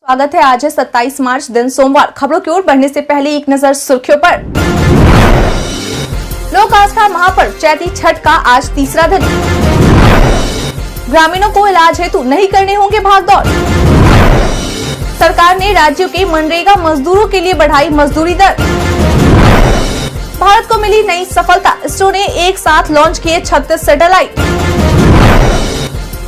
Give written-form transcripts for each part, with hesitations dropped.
स्वागत है। आज है 27 मार्च दिन सोमवार। खबरों की ओर बढ़ने से पहले एक नजर सुर्खियों पर। लोक आस्था महापर्व चैती छठ का आज तीसरा दिन। ग्रामीणों को इलाज हेतु नहीं करने होंगे भागदौड़। सरकार ने राज्यों के मनरेगा मजदूरों के लिए बढ़ाई मजदूरी दर। भारत को मिली नई सफलता, इसरो ने एक साथ लॉन्च किए 36 सैटेलाइट।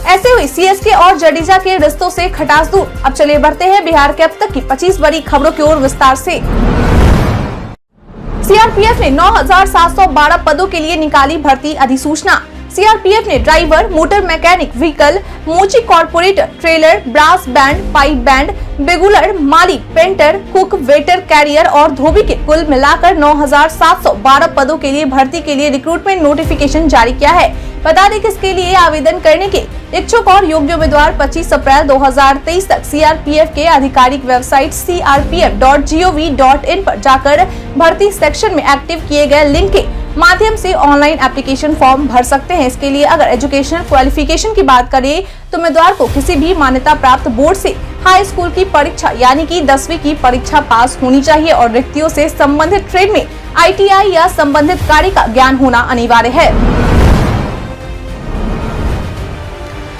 ऐसे हुई सीएसके और जडेजा के रिश्तों से खटास दूर। अब चलिए बढ़ते हैं बिहार के अब तक की 25 बड़ी खबरों की ओर विस्तार से। सीआरपीएफ ने 9,712 पदों के लिए निकाली भर्ती अधिसूचना। सीआरपीएफ ने ड्राइवर, मोटर मैकेनिक, व्हीकल, मोची corporator, trailer, brass band, pipe band, बेगुलर, माली, पेंटर, कुक, वेटर, कैरियर और धोबी के कुल मिलाकर 9,712 पदों के लिए भर्ती के लिए रिक्रूटमेंट नोटिफिकेशन जारी किया है। बता दें कि इसके लिए आवेदन करने के इच्छुक और योग्य उम्मीदवार 25 अप्रैल 2023 तक सीआरपीएफ के आधिकारिक वेबसाइट crpf.gov.in पर जाकर भर्ती सेक्शन में एक्टिव किए गए लिंक के माध्यम से ऑनलाइन एप्लीकेशन फॉर्म भर सकते हैं। इसके लिए अगर एजुकेशनल क्वालिफिकेशन की बात करें तो उम्मीदवार को किसी भी मान्यता प्राप्त बोर्ड से हाई स्कूल की परीक्षा यानी कि 10वीं की परीक्षा पास होनी चाहिए और रिक्तियों से संबंधित ट्रेड में ITI या संबंधित कार्य का ज्ञान होना अनिवार्य है।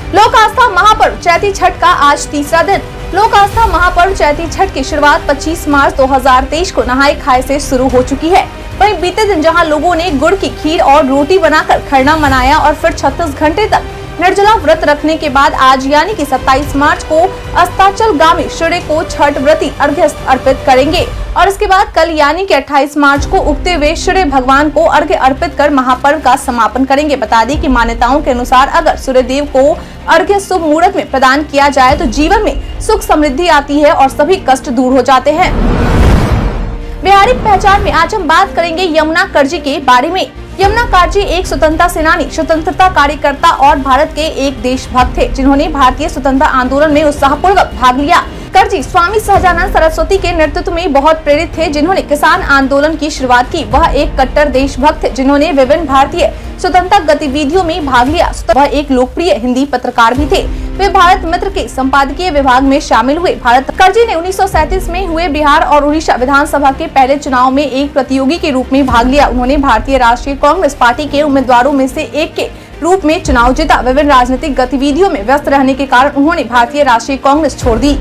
लोक आस्था महापर्व चैती छठ का आज तीसरा दिन। लोक आस्था महापर्व चैती छठ की शुरुआत 25 मार्च 2023 को नहाय खाए से शुरू हो चुकी है। वहीं बीते दिन जहां लोगों ने गुड़ की खीर और रोटी बनाकर खरना मनाया और फिर 36 घंटे तक निर्जला व्रत रखने के बाद आज यानी कि 27 मार्च को अस्ताचल गामी सूर्य को छठ व्रती अर्घ्य अर्पित करेंगे और इसके बाद कल यानी कि 28 मार्च को उगते हुए सूर्य भगवान को अर्घ्य अर्पित कर महापर्व का समापन करेंगे। बता दें कि मान्यताओं के अनुसार अगर सूर्य देव को अर्घ्य शुभ मुहूर्त में प्रदान किया जाए तो जीवन में सुख समृद्धि आती है और सभी कष्ट दूर हो जाते हैं। बिहारी पहचान में आज हम बात करेंगे यमुना करजी के बारे में। यमुना करजी एक स्वतंत्रता सेनानी, स्वतंत्रता कार्यकर्ता और भारत के एक देशभक्त थे जिन्होंने भारतीय स्वतंत्रता आंदोलन में उत्साहपूर्वक भाग लिया। करजी स्वामी सहजानंद सरस्वती के नेतृत्व में बहुत प्रेरित थे जिन्होंने किसान आंदोलन की शुरुआत की। वह एक कट्टर देशभक्त थे जिन्होंने विभिन्न भारतीय स्वतंत्रता गतिविधियों में भाग लिया। वह एक लोकप्रिय हिंदी पत्रकार भी थे। वे भारत मित्र के संपादकीय विभाग में शामिल हुए। करजी ने 1937 में हुए बिहार और उड़ीसा विधानसभा के पहले चुनाव में एक प्रतियोगी के रूप में भाग लिया। उन्होंने भारतीय राष्ट्रीय कांग्रेस पार्टी के उम्मीदवारों में से एक के रूप में चुनाव जीता। विभिन्न राजनीतिक गतिविधियों में व्यस्त रहने के कारण उन्होंने भारतीय राष्ट्रीय कांग्रेस छोड़ दी।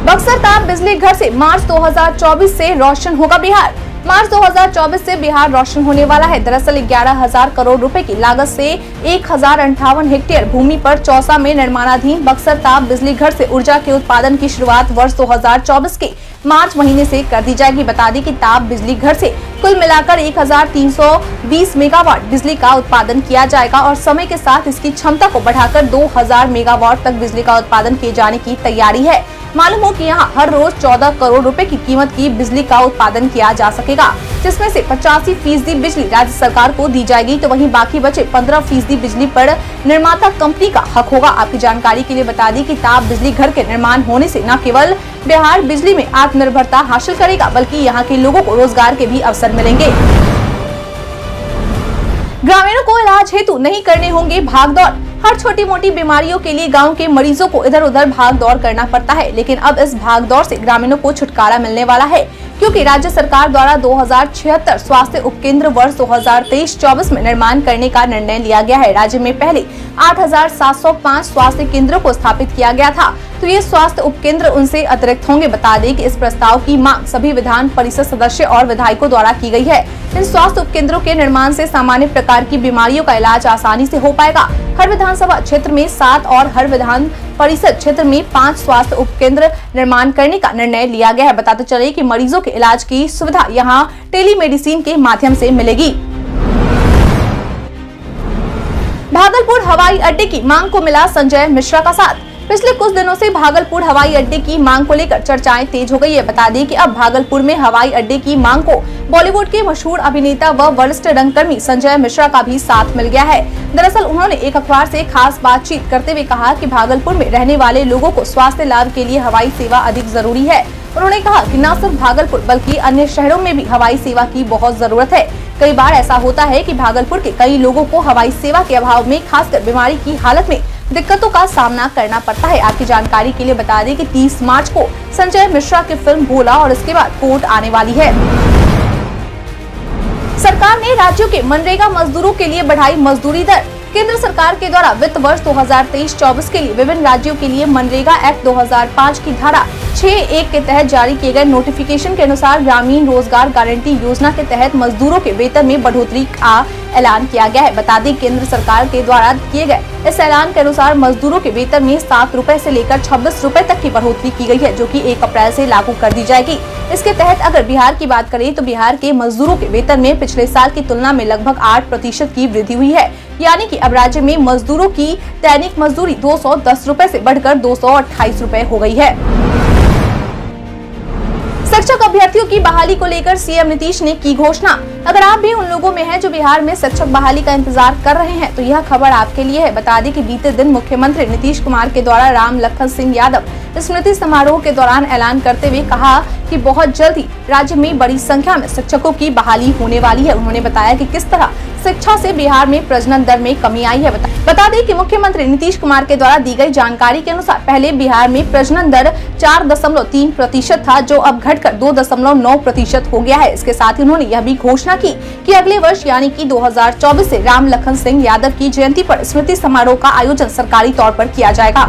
बक्सर ताप बिजली घर से मार्च 2024 से रोशन होगा बिहार। मार्च 2024 से बिहार रोशन होने वाला है। दरअसल 11,000 करोड़ रुपए की लागत से 1,058 हेक्टेयर भूमि पर चौसा में निर्माणाधीन बक्सर ताप बिजली घर से ऊर्जा के उत्पादन की शुरुआत वर्ष 2024 के मार्च महीने से कर दी जाएगी। बता दें कि ताप बिजली घर से कुल मिलाकर 1,320 मेगावाट बिजली का उत्पादन किया जाएगा और समय के साथ इसकी क्षमता को बढ़ाकर 2,000 मेगावाट तक बिजली का उत्पादन किए जाने की तैयारी है। मालूम हो कि यहाँ हर रोज 14 करोड़ रुपए की कीमत की बिजली का उत्पादन किया जा सकेगा, जिसमें से 85% बिजली राज्य सरकार को दी जाएगी तो वहीं बाकी बचे 15% बिजली पर निर्माता कंपनी का हक होगा। आपकी जानकारी के लिए बता दी कि ताप बिजली घर के निर्माण होने से न केवल बिहार बिजली में आत्मनिर्भरता हासिल करेगा बल्कि यहाँ के लोगों को रोजगार के भी अवसर मिलेंगे। ग्रामीणों को इलाज हेतु नहीं करने होंगे भागदौड़। हर छोटी मोटी बीमारियों के लिए गांव के मरीजों को इधर उधर भाग दौड़ करना पड़ता है, लेकिन अब इस भाग दौड़ से ग्रामीणों को छुटकारा मिलने वाला है क्योंकि राज्य सरकार द्वारा 2076 स्वास्थ्य उपकेंद्र वर्ष 2023-24 में निर्माण करने का निर्णय लिया गया है। राज्य में पहले 8,705 स्वास्थ्य केंद्रों को स्थापित किया गया था तो ये स्वास्थ्य उपकेंद्र उनसे अतिरिक्त होंगे। बता दें कि इस प्रस्ताव की मांग सभी विधान परिषद सदस्य और विधायकों द्वारा की गई है। इन स्वास्थ्य उपकेंद्रों के निर्माण से सामान्य प्रकार की बीमारियों का इलाज आसानी से हो पाएगा। हर विधानसभा क्षेत्र में 7 और हर विधान परिषद क्षेत्र में 5 स्वास्थ्य उपकेंद्र निर्माण करने का निर्णय लिया गया है। बताते चले कि मरीजों के इलाज की सुविधा यहां टेलीमेडिसिन के माध्यम से मिलेगी। भागलपुर हवाई अड्डे की मांग को मिला संजय मिश्रा का साथ। पिछले कुछ दिनों से भागलपुर हवाई अड्डे की मांग को लेकर चर्चाएं तेज हो गई है। बता दें कि अब भागलपुर में हवाई अड्डे की मांग को बॉलीवुड के मशहूर अभिनेता व वरिष्ठ रंगकर्मी संजय मिश्रा का भी साथ मिल गया है। दरअसल उन्होंने एक अखबार से खास बातचीत करते हुए कहा कि भागलपुर में रहने वाले लोगों को स्वास्थ्य लाभ के लिए हवाई सेवा अधिक जरूरी है। उन्होंने कहा कि न सिर्फ भागलपुर बल्कि अन्य शहरों में भी हवाई सेवा की बहुत जरूरत है। कई बार ऐसा होता है कि भागलपुर के कई लोगों को हवाई सेवा के अभाव में खासकर बीमारी की हालत में दिक्कतों का सामना करना पड़ता है। आपकी जानकारी के लिए बता दें कि 30 मार्च को संजय मिश्रा की फिल्म भोला और इसके बाद कोर्ट आने वाली है। सरकार ने राज्यों के मनरेगा मजदूरों के लिए बढ़ाई मजदूरी दर। केंद्र सरकार के द्वारा वित्त वर्ष 2023-24 के लिए विभिन्न राज्यों के लिए मनरेगा एक्ट 2005 की धारा 6(1) के तहत जारी किए गए नोटिफिकेशन के अनुसार ग्रामीण रोजगार गारंटी योजना के तहत मजदूरों के वेतन में बढ़ोतरी का ऐलान किया गया है। बता दें, केंद्र सरकार के द्वारा किए गए इस ऐलान के अनुसार मजदूरों के वेतन में 7 रुपए से लेकर 26 रुपए तक की बढ़ोतरी की गई है, जो कि 1 अप्रैल से लागू कर दी जाएगी। इसके तहत अगर बिहार की बात करें तो बिहार के मजदूरों के वेतन में पिछले साल की तुलना में लगभग 8% की वृद्धि हुई है। यानी कि अब राज्य में मजदूरों की दैनिक मजदूरी 210 रुपए से बढ़कर 228 रुपए हो गई है। शिक्षक अभ्यर्थियों की बहाली को लेकर सीएम नीतीश ने की घोषणा। अगर आप भी उन लोगों में हैं जो बिहार में शिक्षक बहाली का इंतजार कर रहे हैं तो यह खबर आपके लिए है। बता दें कि बीते दिन मुख्यमंत्री नीतीश कुमार के द्वारा राम लखन सिंह यादव स्मृति समारोह के दौरान ऐलान करते हुए कहा कि बहुत जल्द ही राज्य में बड़ी संख्या में शिक्षकों की बहाली होने वाली है। उन्होंने बताया कि किस तरह शिक्षा से बिहार में प्रजनन दर में कमी आई है। बता दें कि मुख्यमंत्री नीतीश कुमार के द्वारा दी गई जानकारी के अनुसार पहले बिहार में प्रजनन दर 4.3% था, जो अब घटकर 2.9% हो गया है। इसके साथ ही उन्होंने यह भी घोषणा की कि अगले वर्ष यानी कि 2024 से राम लखन सिंह यादव की जयंती पर स्मृति समारोह का आयोजन सरकारी तौर पर किया जाएगा।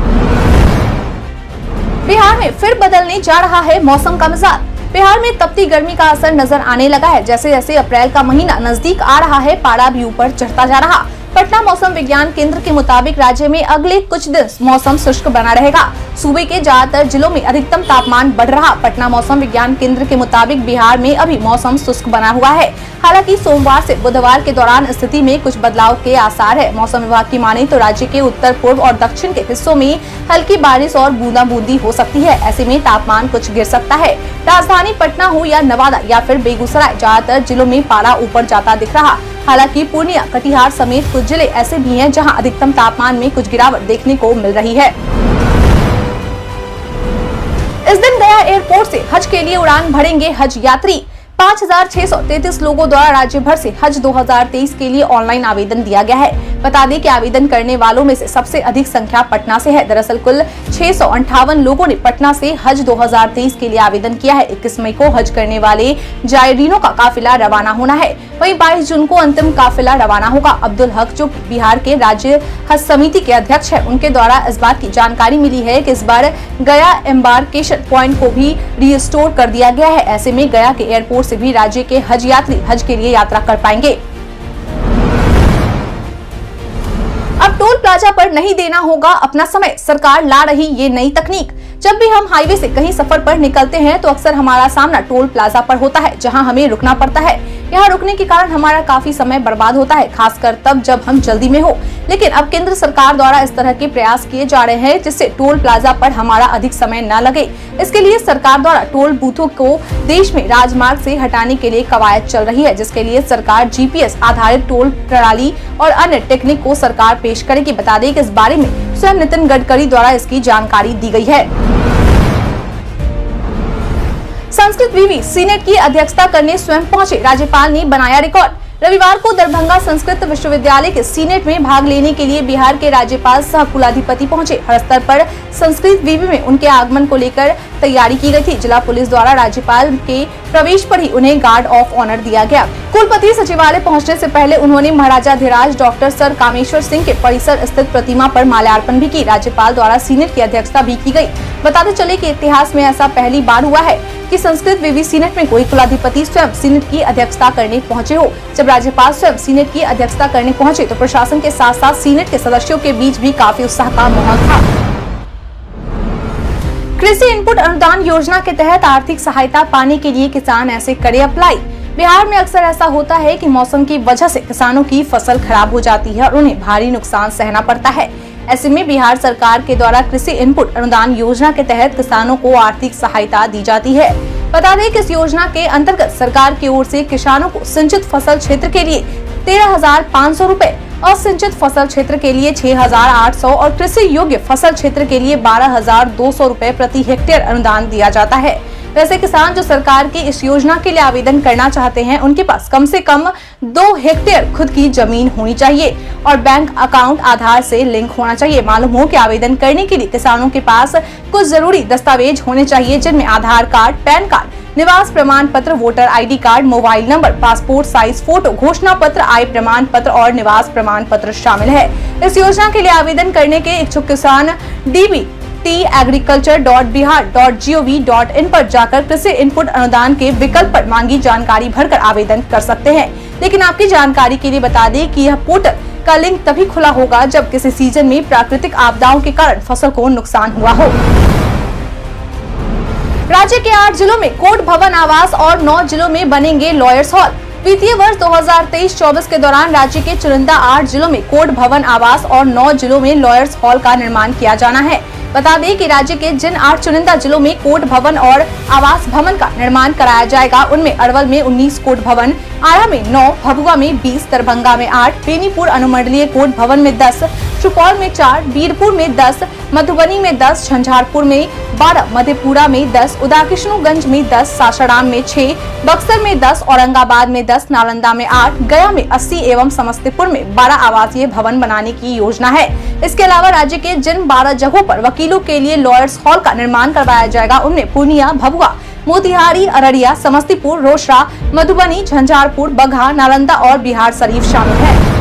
बिहार में फिर बदलने जा रहा है मौसम का मिजाज। बिहार में तपती गर्मी का असर नजर आने लगा है। जैसे जैसे अप्रैल का महीना नजदीक आ रहा है, पारा भी ऊपर चढ़ता जा रहा। पटना मौसम विज्ञान केंद्र के मुताबिक राज्य में अगले कुछ दिन मौसम शुष्क बना रहेगा। सूबे के ज्यादातर जिलों में अधिकतम तापमान बढ़ रहा। पटना मौसम विज्ञान केंद्र के मुताबिक बिहार में अभी मौसम शुष्क बना हुआ है। हालांकि सोमवार से बुधवार के दौरान स्थिति में कुछ बदलाव के आसार है। मौसम विभाग की माने तो राज्य के उत्तर पूर्व और दक्षिण के हिस्सों में हल्की बारिश और बूंदाबूंदी हो सकती है। ऐसे में तापमान कुछ गिर सकता है। राजधानी पटना हो या नवादा या फिर बेगूसराय, ज्यादातर जिलों में पारा ऊपर जाता दिख रहा। हालांकि पूर्णिया, कटिहार समेत कुछ जिले ऐसे भी हैं जहां अधिकतम तापमान में कुछ गिरावट देखने को मिल रही है। इस दिन गया एयरपोर्ट से हज के लिए उड़ान भरेंगे हज यात्री। 5,633 लोगों द्वारा राज्य भर से हज 2023 के लिए ऑनलाइन आवेदन दिया गया है। बता दें कि आवेदन करने वालों में से सबसे अधिक संख्या पटना से है। दरअसल कुल 658 लोगों ने पटना से हज 2023 के लिए आवेदन किया है। 21 मई को हज करने वाले जायरीनों का काफिला रवाना होना है। वहीं 22 जून को अंतिम काफिला रवाना होगा। अब्दुल हक, जो बिहार के राज्य हज समिति के अध्यक्ष है, उनके द्वारा इस बात की जानकारी मिली है कि इस बार गया एम्बार्केशन पॉइंट को भी रिस्टोर कर दिया गया है। ऐसे में गया के एयरपोर्ट से भी राज्य के हज यात्री हज के लिए यात्रा कर पाएंगे। अब टोल प्लाजा पर नहीं देना होगा अपना समय। सरकार ला रही ये नई तकनीक। जब भी हम हाईवे से कहीं सफर पर निकलते हैं तो अक्सर हमारा सामना टोल प्लाजा पर होता है, जहां हमें रुकना पड़ता है। यहाँ रुकने के कारण हमारा काफी समय बर्बाद होता है, खासकर तब जब हम जल्दी में हो। लेकिन अब केंद्र सरकार द्वारा इस तरह के प्रयास किए जा रहे हैं जिससे टोल प्लाजा पर हमारा अधिक समय न लगे। इसके लिए सरकार द्वारा टोल बूथों को देश में राजमार्ग से हटाने के लिए कवायद चल रही है, जिसके लिए सरकार GPS आधारित टोल प्रणाली और अन्य टेक्निक को सरकार पेश करेगी। बता दें कि इस बारे में स्वयं नितिन गडकरी द्वारा इसकी जानकारी दी गई है। संस्कृत विवि सीनेट की अध्यक्षता करने स्वयं पहुंचे, राज्यपाल ने बनाया रिकॉर्ड। रविवार को दरभंगा संस्कृत विश्वविद्यालय के सीनेट में भाग लेने के लिए बिहार के राज्यपाल सह कुलाधिपति पहुंचे। हर स्तर पर संस्कृत विवि में उनके आगमन को लेकर तैयारी की गई थी। जिला पुलिस द्वारा राज्यपाल के प्रवेश पर ही उन्हें गार्ड ऑफ ऑनर दिया गया। कुलपति सचिवालय पहुंचने से पहले उन्होंने महाराजाधिराज डॉक्टर सर कामेश्वर सिंह के परिसर स्थित प्रतिमा पर माल्यार्पण भी की। राज्यपाल द्वारा सीनेट की अध्यक्षता भी की गई। बताते चले कि इतिहास में ऐसा पहली बार हुआ है कि संस्कृत विवि सीनेट में कोई कुलाधिपति स्वयं सीनेट की अध्यक्षता करने पहुंचे हो। जब राज्यपाल स्वयं सीनेट की अध्यक्षता करने पहुंचे तो प्रशासन के साथ साथ सीनेट के सदस्यों के बीच भी काफी उत्साह का माहौल था। कृषि इनपुट अनुदान योजना के तहत आर्थिक सहायता पाने के लिए किसान ऐसे करे अप्लाई। बिहार में अक्सर ऐसा होता है कि मौसम की वजह से किसानों की फसल खराब हो जाती है और उन्हें भारी नुकसान सहना पड़ता है। ऐसे में बिहार सरकार के द्वारा कृषि इनपुट अनुदान योजना के तहत किसानों को आर्थिक सहायता दी जाती है। बता दें कि इस योजना के अंतर्गत सरकार की ओर से किसानों को सिंचित फसल क्षेत्र के लिए 13,500 रूपए, असिंचित फसल क्षेत्र के लिए 6,800 और कृषि योग्य फसल क्षेत्र के लिए 12,200 रूपए प्रति हेक्टेयर अनुदान दिया जाता है। वैसे किसान जो सरकार की इस योजना के लिए आवेदन करना चाहते हैं, उनके पास कम से कम 2 हेक्टेयर खुद की जमीन होनी चाहिए और बैंक अकाउंट आधार से लिंक होना चाहिए। मालूम हो कि आवेदन करने के लिए किसानों के पास कुछ जरूरी दस्तावेज होने चाहिए, जिनमें आधार कार्ड, पैन कार्ड, निवास प्रमाण पत्र, voter ID card, mobile number, passport size photo, घोषणा पत्र, आय प्रमाण पत्र और निवास प्रमाण पत्र शामिल है। इस योजना के लिए आवेदन करने के इच्छुक किसान dbtagriculture.bihar.gov.in पर जाकर कृषि इनपुट अनुदान के विकल्प पर मांगी जानकारी भरकर आवेदन कर सकते हैं। लेकिन आपकी जानकारी के लिए बता दें कि यह पोर्टल का लिंक तभी खुला होगा जब किसी सीजन में प्राकृतिक आपदाओं के कारण फसल को नुकसान हुआ हो। राज्य के 8 जिलों में कोर्ट भवन आवास और 9 जिलों में बनेंगे लॉयर्स हॉल। वित्तीय वर्ष 2023-24 के दौरान राज्य के चुनिंदा 8 जिलों में कोर्ट भवन आवास और 9 जिलों में लॉयर्स हॉल का निर्माण किया जाना है। बता दें कि राज्य के जिन 8 चुनिंदा जिलों में कोर्ट भवन और आवास भवन का निर्माण कराया जाएगा, उनमें अरवल में 19 कोर्ट भवन, आरा में 9, भभुआ में 20, दरभंगा में 8, बेनीपुर अनुमंडलीय कोर्ट भवन में 10, सुपौल में 4, वीरपुर में 10, मधुबनी में 10, झंझारपुर में 12, मधेपुरा में 10, उदाकिशुनगंज में 10, सासाराम में 6, बक्सर में 10, औरंगाबाद में 10, नालंदा में 8, गया में 80 एवं समस्तीपुर में 12 आवासीय भवन बनाने की योजना है। इसके अलावा राज्य के जिन 12 जगहों पर वकीलों के लिए लॉयर्स हॉल का निर्माण करवाया जाएगा, उनमें पूर्णिया, भभुआ, मोतिहारी, अररिया, समस्तीपुर, रोसड़ा, मधुबनी, झंझारपुर, बगहा, नालंदा और बिहार शरीफ शामिल है।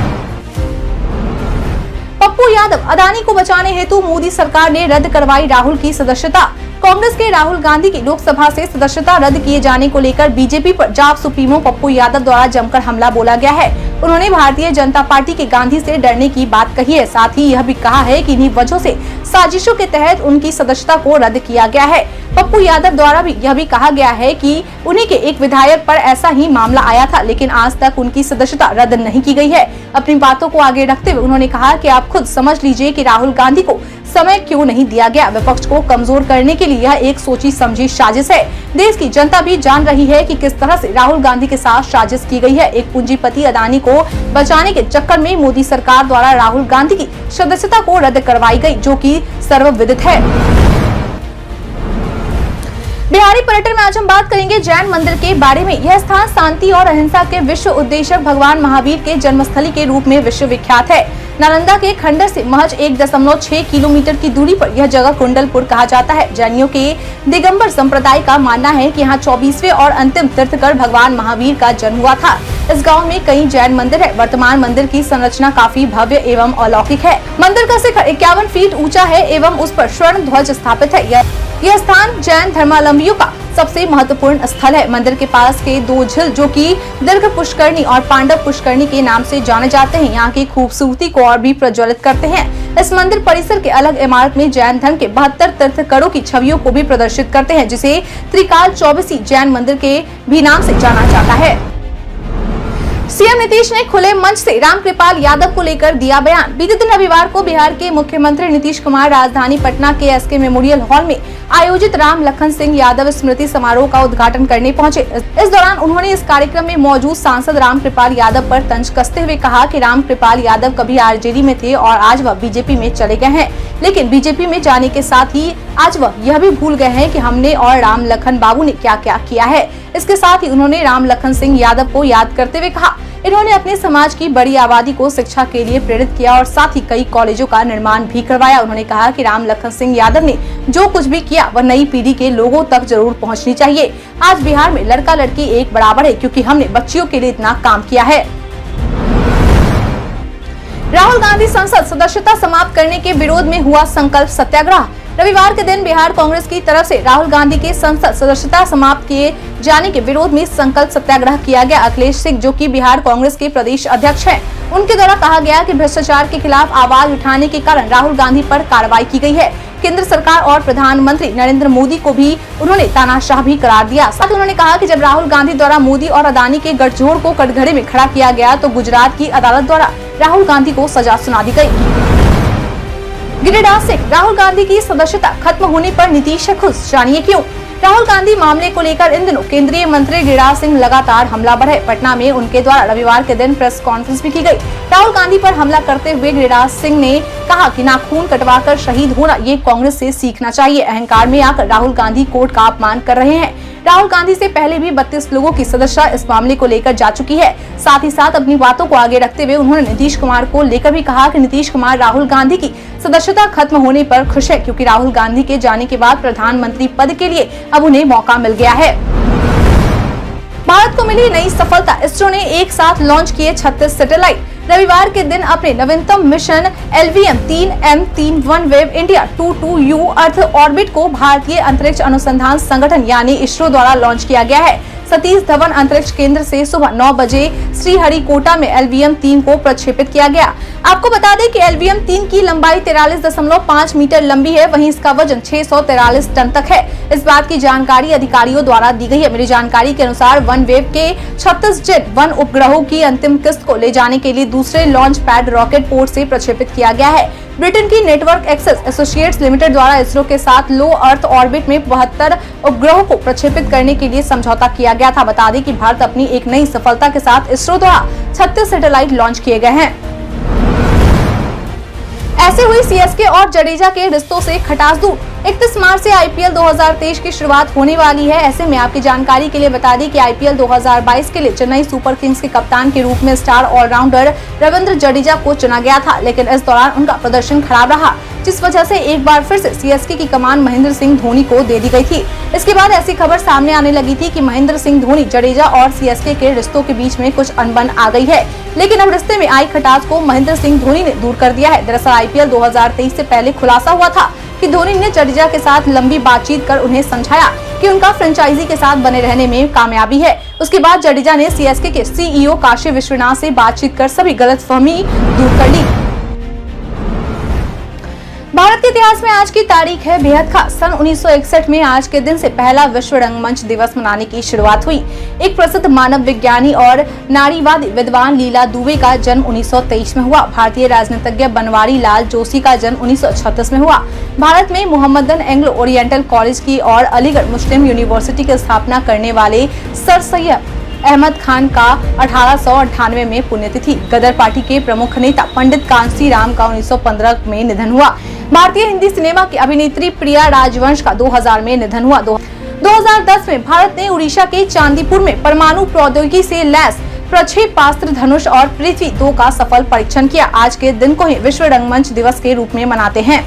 पप्पू यादव, अदानी को बचाने हेतु मोदी सरकार ने रद्द करवाई राहुल की सदस्यता। कांग्रेस के राहुल गांधी की लोकसभा से सदस्यता रद्द किए जाने को लेकर बीजेपी पर जाप सुप्रीमो पप्पू यादव द्वारा जमकर हमला बोला गया है। उन्होंने भारतीय जनता पार्टी के गांधी से डरने की बात कही है। साथ ही यह भी कहा है कि इन्हीं वजहों से साजिशों के तहत उनकी सदस्यता को रद्द किया गया है। पप्पू यादव द्वारा भी यह भी कहा गया है कि उन्हीं के एक विधायक पर ऐसा ही मामला आया था, लेकिन आज तक उनकी सदस्यता रद्द नहीं की गई है। अपनी बातों को आगे रखते हुए उन्होंने कहा कि आप खुद समझ लीजिए कि राहुल गांधी को समय क्यों नहीं दिया गया। विपक्ष को कमजोर करने के लिए यह एक सोची समझी साजिश है। देश की जनता भी जान रही है कि किस तरह से राहुल गांधी के साथ साजिश की गई है। एक पूंजीपति अदानी को बचाने के चक्कर में मोदी सरकार द्वारा राहुल गांधी की सदस्यता को रद्द करवाई गई, जो कि सर्वविदित है। बिहारी पर्यटन में आज हम बात करेंगे जैन मंदिर के बारे में। यह स्थान शांति और अहिंसा के विश्व उद्देश्यक भगवान महावीर के जन्मस्थली के रूप में विश्व विख्यात है। नालंदा के खंडर से महज 1.6 किलोमीटर की दूरी पर यह जगह कुंडलपुर कहा जाता है। जैनियों के दिगंबर संप्रदाय का मानना है कि यहाँ 24वें और अंतिम तीर्थकर भगवान महावीर का जन्म हुआ था। इस गांव में कई जैन मंदिर है। वर्तमान मंदिर की संरचना काफी भव्य एवं अलौकिक है। मंदिर का शिखर 51 फीट ऊंचा है एवं उस पर स्वर्ण ध्वज स्थापित है। यह स्थान जैन धर्मावलंबियों का सबसे महत्वपूर्ण स्थल है। मंदिर के पास के 2 झील, जो कि दीर्घ पुष्करणी और पांडव पुष्करणी के नाम से जाने जाते हैं, यहाँ की खूबसूरती को और भी प्रज्वलित करते हैं। इस मंदिर परिसर के अलग इमारत में जैन धर्म के 72 तीर्थंकरों की छवियों को भी प्रदर्शित करते हैं, जिसे त्रिकाल चौबीसी जैन मंदिर के भी नाम से जाना जाता है। सीएम नीतीश ने खुले मंच से रामकृपाल यादव को लेकर दिया बयान। बीते दिन रविवार को बिहार के मुख्यमंत्री नीतीश कुमार राजधानी पटना के एसके मेमोरियल हॉल में आयोजित राम लखन सिंह यादव स्मृति समारोह का उद्घाटन करने पहुंचे। इस दौरान उन्होंने इस कार्यक्रम में मौजूद सांसद रामकृपाल यादव पर तंज कसते हुए कहा कि रामकृपाल यादव कभी आरजेडी में थे और आज वह बीजेपी में चले गए हैं, लेकिन बीजेपी में जाने के साथ ही आज वह यह भी भूल गए हैं कि हमने और राम लखन बाबू ने क्या क्या किया है। इसके साथ ही उन्होंने राम लखन सिंह यादव को याद करते हुए कहा, इन्होंने अपने समाज की बड़ी आबादी को शिक्षा के लिए प्रेरित किया और साथ ही कई कॉलेजों का निर्माण भी करवाया। उन्होंने कहा कि राम लखन सिंह यादव ने जो कुछ भी किया वह नई पीढ़ी के लोगों तक जरूर पहुंचनी चाहिए। आज बिहार में लड़का लड़की एक बराबर है, क्योंकि हमने बच्चियों के लिए इतना काम किया है। राहुल गांधी संसद सदस्यता समाप्त करने के विरोध में हुआ संकल्प सत्याग्रह। रविवार के दिन बिहार कांग्रेस की तरफ से राहुल गांधी के संसद सदस्यता समाप्त किए जाने के विरोध में संकल्प सत्याग्रह किया गया। अखिलेश सिंह, जो कि बिहार कांग्रेस के प्रदेश अध्यक्ष हैं, उनके द्वारा कहा गया कि भ्रष्टाचार के खिलाफ आवाज उठाने के कारण राहुल गांधी पर कार्रवाई की गई है। केंद्र सरकार और प्रधानमंत्री नरेंद्र मोदी को भी उन्होंने तानाशाह भी करार दिया। साथ ही उन्होंने कहा कि जब राहुल गांधी द्वारा मोदी और अदानी के गठजोड़ को कटघरे में खड़ा किया गया तो गुजरात की अदालत द्वारा राहुल गांधी को सजा सुना दी गयी। गिरिराज सिंह, राहुल गांधी की सदस्यता खत्म होने पर नीतीश खुश, जानिए क्यों। राहुल गांधी मामले को लेकर इन दिनों केंद्रीय मंत्री गिरिराज सिंह लगातार हमलावर है। पटना में उनके द्वारा रविवार के दिन प्रेस कॉन्फ्रेंस भी की गई। राहुल गांधी पर हमला करते हुए गिरिराज सिंह ने कहा कि नाखून कटवाकर शहीद होना ये कांग्रेस से सीखना चाहिए। अहंकार में आकर राहुल गांधी कोर्ट का अपमान कर रहे हैं। राहुल गांधी से पहले भी 32 लोगों की सदस्यता इस मामले को लेकर जा चुकी है। साथ ही साथ अपनी बातों को आगे रखते हुए उन्होंने नीतीश कुमार को लेकर भी कहा कि नीतीश कुमार राहुल गांधी की सदस्यता खत्म होने पर खुश है, क्योंकि राहुल गांधी के जाने के बाद प्रधानमंत्री पद के लिए अब उन्हें मौका मिल गया है। भारत को मिली नई सफलता, इसरो ने एक साथ लॉन्च किए 36 सैटेलाइट। रविवार के दिन अपने नवीनतम mission LVM-3M3 OneWeb India 22U earth orbit को भारतीय अंतरिक्ष अनुसंधान संगठन यानी इसरो द्वारा लॉन्च किया गया है। सतीश धवन अंतरिक्ष केंद्र से सुबह 9 बजे श्रीहरिकोटा में LVM-3 को प्रक्षेपित किया गया। आपको बता दें कि LVM-3 की लंबाई 43.5 मीटर लंबी है, वहीं इसका वजन 643 टन तक है। इस बात की जानकारी अधिकारियों द्वारा दी गई है। मेरी जानकारी के अनुसार OneWeb के 36 जेट 1 उपग्रहों की अंतिम किस्त को ले जाने के लिए दूसरे लॉन्च पैड रॉकेट पोर्ट से प्रक्षेपित किया गया है। ब्रिटेन की नेटवर्क एक्सेस एसोसिएट्स लिमिटेड द्वारा इसरो के साथ लो अर्थ ऑर्बिट में 72 उपग्रहों को प्रक्षेपित करने के लिए समझौता किया गया था। बता दें कि भारत अपनी एक नई सफलता के साथ इसरो द्वारा 36 सैटेलाइट लॉन्च किए गए हैं। ऐसे हुई सीएसके और जडेजा के रिश्तों से खटास दूर। 31 मार्च से आईपीएल 2023 की शुरुआत होने वाली है। ऐसे में आपकी जानकारी के लिए बता दें कि आईपीएल 2022 के लिए चेन्नई सुपर किंग्स के कप्तान के रूप में स्टार ऑलराउंडर रविंद्र जडेजा को चुना गया था, लेकिन इस दौरान उनका प्रदर्शन खराब रहा, जिस वजह से एक बार फिर से सीएसके की कमान महेंद्र सिंह धोनी को दे दी गई थी। इसके बाद ऐसी खबर सामने आने लगी थी कि महेंद्र सिंह धोनी, जडेजा और सीएसके के रिश्तों के बीच में कुछ अनबन आ गई है, लेकिन अब रिश्ते में आई खटास को महेंद्र सिंह धोनी ने दूर कर दिया है। दरअसल आईपीएल 2023 से पहले खुलासा हुआ था कि धोनी ने जडेजा के साथ लंबी बातचीत कर उन्हें समझाया कि उनका फ्रेंचाइजी के साथ बने रहने में कामयाबी है। उसके बाद जडेजा ने सीएसके के सीईओ काशी विश्वनाथ से बातचीत कर सभी गलतफहमी दूर कर ली। भारत के इतिहास में आज की तारीख है बेहद खास। सन 1961 में आज के दिन से पहला विश्व रंगमंच दिवस मनाने की शुरुआत हुई। एक प्रसिद्ध मानव विज्ञानी और नारीवादी विद्वान लीला दुबे का जन्म 1923 में हुआ। भारतीय राजनीतिज्ञ बनवारी लाल जोशी का जन्म 1936 में हुआ। भारत में मोहम्मदन एंग्लो ओरिएंटल कॉलेज की और अलीगढ़ मुस्लिम यूनिवर्सिटी की स्थापना करने वाले सर सैयद अहमद खान का 1898 में पुण्यतिथि। गदर पार्टी के प्रमुख नेता पंडित कांसी राम का 1915 में निधन हुआ। भारतीय हिंदी सिनेमा की अभिनेत्री प्रिया राजवंश का 2000 में निधन हुआ। 2010 में भारत ने उड़ीसा के चांदीपुर में परमाणु प्रौद्योगिकी से लैस प्रक्षेपास्त्र धनुष और पृथ्वी 2 का सफल परीक्षण किया। आज के दिन को ही विश्व रंगमंच दिवस के रूप में मनाते हैं।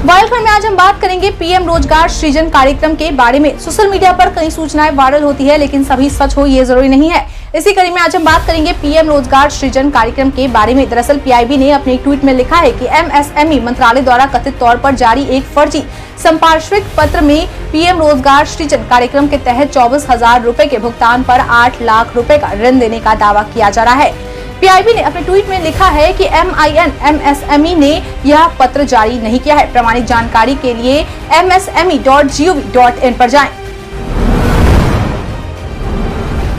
वाइल्डकार्ड में आज हम बात करेंगे पीएम रोजगार सृजन कार्यक्रम के बारे में। सोशल मीडिया पर कई सूचनाएं वायरल होती है, लेकिन सभी सच हो ये जरूरी नहीं है। इसी कड़ी में आज हम बात करेंगे पीएम रोजगार सृजन कार्यक्रम के बारे में। दरअसल पीआईबी ने अपने एक ट्वीट में लिखा है कि एमएसएमई मंत्रालय द्वारा कथित तौर पर जारी एक फर्जी संपार्श्विक पत्र में पीएम रोजगार सृजन कार्यक्रम के तहत 24,000 रूपए के भुगतान पर 8 लाख रूपए का ऋण देने का दावा किया जा रहा है। पीआईबी ने अपने ट्वीट में लिखा है कि एमएसएमई ने यह पत्र जारी नहीं किया है। प्रमाणित जानकारी के लिए msme.gov.in पर जाएं।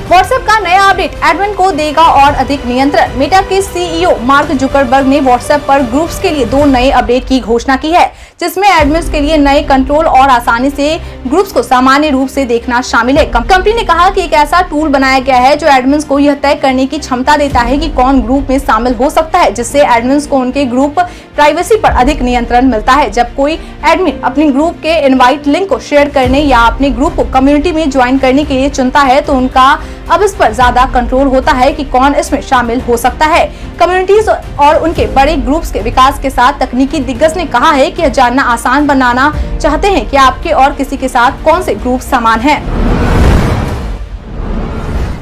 व्हाट्सएप का नया अपडेट एडमिन को देगा और अधिक नियंत्रण। मेटा के सीईओ मार्क जुकरबर्ग ने व्हाट्सएप पर ग्रुप्स के लिए 2 नए अपडेट की घोषणा की है, जिसमें एडमिन्स के लिए नए कंट्रोल और आसानी से ग्रुप्स को सामान्य रूप से देखना शामिल है। कंपनी ने कहा कि एक ऐसा टूल बनाया गया है जो एडमिन्स को यह तय करने की क्षमता देता है कि कौन ग्रुप में शामिल हो सकता है, जिससे एडमिन्स को उनके ग्रुप प्राइवेसी पर अधिक नियंत्रण मिलता है। जब कोई एडमिन अपने ग्रुप के इनवाइट लिंक को शेयर करने या अपने ग्रुप को कम्युनिटी में ज्वाइन करने के लिए चुनता है, तो उनका अब इस पर ज्यादा कंट्रोल होता है कि कौन इसमें शामिल हो सकता है। कम्युनिटीज और उनके बड़े ग्रुप्स के विकास के साथ तकनीकी दिग्गज ने कहा है कि यह जानना आसान बनाना चाहते हैं कि आपके और किसी के साथ कौन से ग्रुप समान हैं।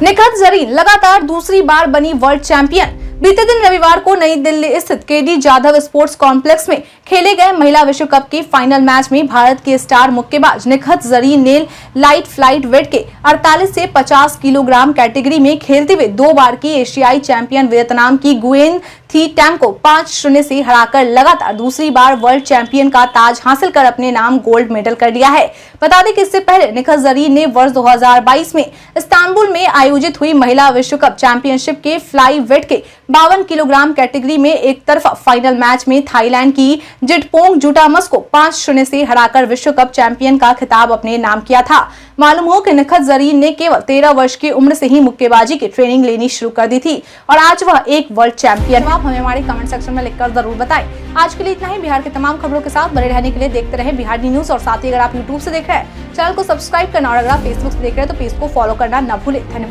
निखत जरीन लगातार दूसरी बार बनी वर्ल्ड चैंपियन। बीते दिन रविवार को नई दिल्ली स्थित केडी जाधव स्पोर्ट्स कॉम्प्लेक्स में खेले गए महिला विश्व कप के फाइनल मैच में भारत के स्टार मुक्केबाज निखत जरीन ने लाइट फ्लाइट वेट के 48 से 50 किलोग्राम कैटेगरी में खेलते हुए 2 बार की एशियाई चैंपियन वियतनाम की गुएन थी टैंग को 5-0 से हराकर लगातार दूसरी बार वर्ल्ड चैंपियन का ताज हासिल कर अपने नाम गोल्ड मेडल कर लिया है। बता दें कि इससे पहले निखत जरीन ने वर्ष 2022 में इस्तांबुल में आयोजित हुई महिला विश्व कप चैंपियनशिप के फ्लाई वेट के 52 किलोग्राम कैटेगरी में एक तरफा फाइनल मैच में थाईलैंड की जिटपोंग जुटामस को 5-0 से हराकर विश्व कप चैंपियन का खिताब अपने नाम किया था। मालूम हो कि निखत जरीन ने केवल 13 वर्ष की उम्र से ही मुक्केबाजी की ट्रेनिंग लेनी शुरू कर दी थी और आज वह एक वर्ल्ड चैंपियन। आप हमें हमारे कमेंट सेक्शन में लिखकर जरूर बताएं। आज के लिए इतना ही। बिहार की तमाम खबरों के साथ बने रहने के लिए देखते रहे बिहार न्यूज। और साथ ही अगर आप यूट्यूब से देख रहे हैं चैनल को सब्सक्राइब करना और अगर आप फेसबुक से देख रहे हैं तो पेज को फॉलो करना न भूलें। धन्यवाद।